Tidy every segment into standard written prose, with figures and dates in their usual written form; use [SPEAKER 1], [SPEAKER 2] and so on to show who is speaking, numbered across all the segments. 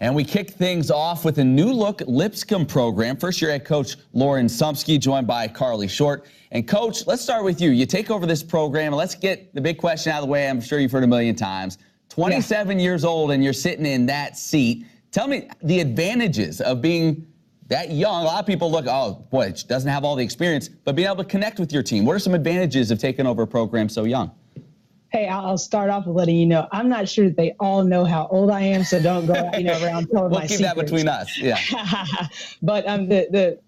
[SPEAKER 1] And we kick things off with a new look Lipscomb program. First year head coach Lauren Sumsky, joined by Carly Short. And coach, let's start with you. You take over this program, and let's get the big question out of the way. I'm sure you've heard a million times. 27 years old, and you're sitting in that seat. Tell me the advantages of being that young. A lot of people look, oh, boy, it doesn't have all the experience, but being able to connect with your team. What are some advantages of taking over a program so young?
[SPEAKER 2] Hey, I'll start off with letting you know, I'm not sure that they all know how old I am, so don't go around telling my secrets.
[SPEAKER 1] We'll keep that between us, yeah.
[SPEAKER 2] But the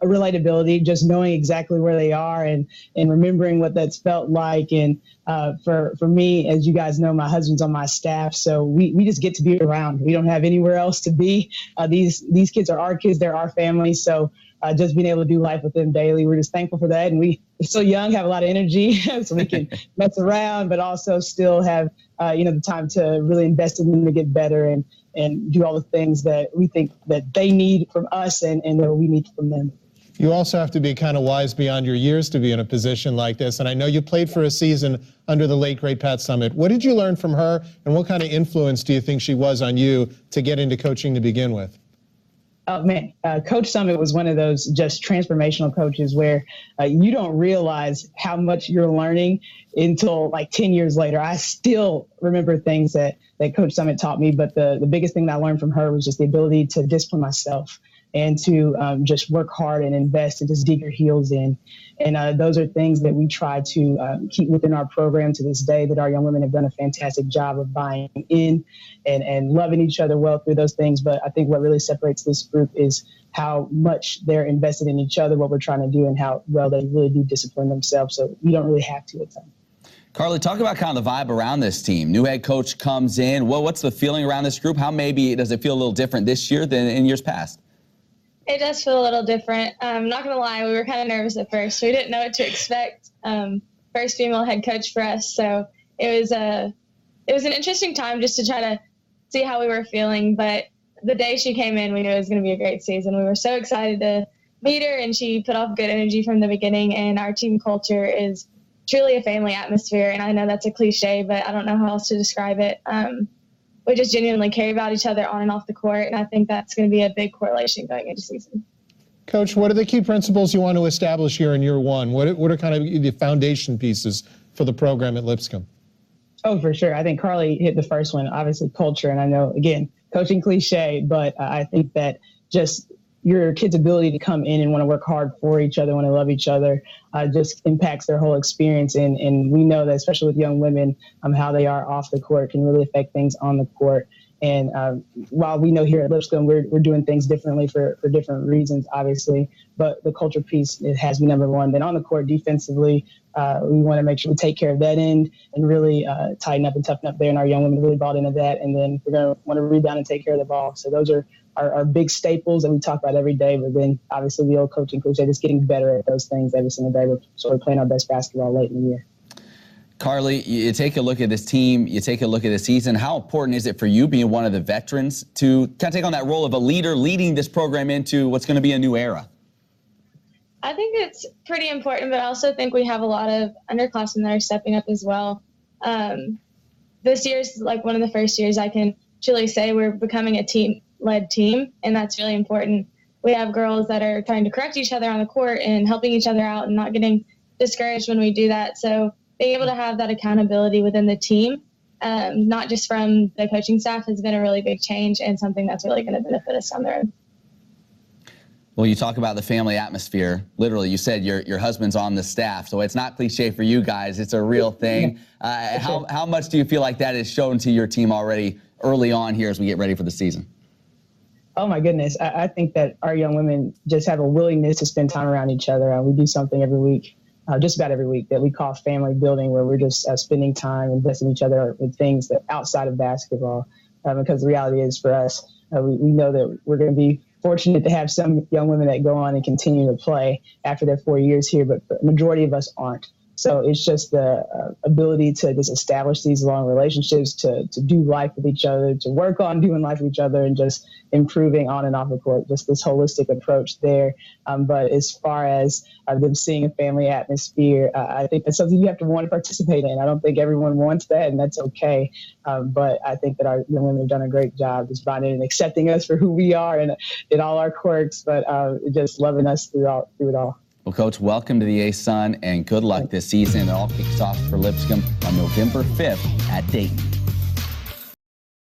[SPEAKER 2] relatability, just knowing exactly where they are and remembering what that's felt like. And for me, as you guys know, my husband's on my staff, so we just get to be around. We don't have anywhere else to be. These kids are our kids, they're our family, so just being able to do life with them daily, we're just thankful for that. And we're so young, have a lot of energy, so we can mess around, but also still have the time to really invest in them to get better and do all the things that we think that they need from us and that we need from them.
[SPEAKER 3] You also have to be kind of wise beyond your years to be in a position like this. And I know you played for a season under the late, great Pat Summitt. What did you learn from her, and what kind of influence do you think she was on you to get into coaching to begin with?
[SPEAKER 2] Oh, man, Coach Summitt was one of those just transformational coaches where you don't realize how much you're learning until like 10 years later. I still remember things that Coach Summitt taught me, but the biggest thing that I learned from her was just the ability to discipline myself and to just work hard and invest and just dig your heels in. And those are things that we try to keep within our program to this day, that our young women have done a fantastic job of buying in and loving each other well through those things. But I think what really separates this group is how much they're invested in each other, what we're trying to do, and how well they really do discipline themselves. So you don't really have to at times.
[SPEAKER 1] Carly, talk about kind of the vibe around this team. New head coach comes in. Well, what's the feeling around this group? How maybe does it feel a little different this year than in years past?
[SPEAKER 4] It does feel a little different. I'm not going to lie, we were kind of nervous at first. We didn't know what to expect. First female head coach for us, so it was an interesting time just to try to see how we were feeling. But the day she came in, we knew it was going to be a great season. We were so excited to meet her, and she put off good energy from the beginning. And our team culture is truly a family atmosphere. And I know that's a cliche, but I don't know how else to describe it. We just genuinely care about each other on and off the court, and I think that's going to be a big correlation going into season.
[SPEAKER 3] Coach, what are the key principles you want to establish here in year one? What are kind of the foundation pieces for the program at Lipscomb?
[SPEAKER 2] Oh, for sure. I think Carly hit the first one, obviously culture. And I know, again, coaching cliche, but I think that just your kids' ability to come in and want to work hard for each other, want to love each other, just impacts their whole experience. And we know that, especially with young women, how they are off the court can really affect things on the court. And while we know here at Lipscomb, we're doing things differently for different reasons, obviously, but the culture piece, it has to be number one. Then on the court defensively, we want to make sure we take care of that end and really tighten up and toughen up there. And our young women really bought into that. And then we're going to want to rebound and take care of the ball. So those are our big staples that we talk about every day. But then obviously the old coaching cliche, just getting better at those things every single day. We're sort of playing our best basketball late in the year.
[SPEAKER 1] Carly, you take a look at this team, you take a look at the season. How important is it for you, being one of the veterans, to kind of take on that role of a leader, leading this program into what's going to be a new era?
[SPEAKER 4] I think it's pretty important, but I also think we have a lot of underclassmen that are stepping up as well. This year's like one of the first years I can truly say we're becoming a team-led team, and that's really important. We have girls that are trying to correct each other on the court and helping each other out and not getting discouraged when we do that. So being able to have that accountability within the team, not just from the coaching staff, has been a really big change and something that's really going to benefit us down the road.
[SPEAKER 1] Well, you talk about the family atmosphere. Literally, you said your husband's on the staff, so it's not cliche for you guys. It's a real thing. How much do you feel like that is shown to your team already early on here as we get ready for the season?
[SPEAKER 2] Oh, my goodness. I think that our young women just have a willingness to spend time around each other. We do something every week, just about every week, that we call family building, where we're just spending time investing in each other with things that outside of basketball. Because the reality is for us, we know that we're going to be fortunate to have some young women that go on and continue to play after their 4 years here, but the majority of us aren't. So it's just the ability to just establish these long relationships, to do life with each other, to work on doing life with each other, and just improving on and off the court, just this holistic approach there. But as far as them seeing a family atmosphere, I think that's something you have to want to participate in. I don't think everyone wants that, and that's okay. But I think that our young women have done a great job just bonding and accepting us for who we are and in all our quirks, but just loving us through it all.
[SPEAKER 1] Well, Coach, welcome to the A-Sun, and good luck this season. It all kicks off for Lipscomb on November 5th at Dayton.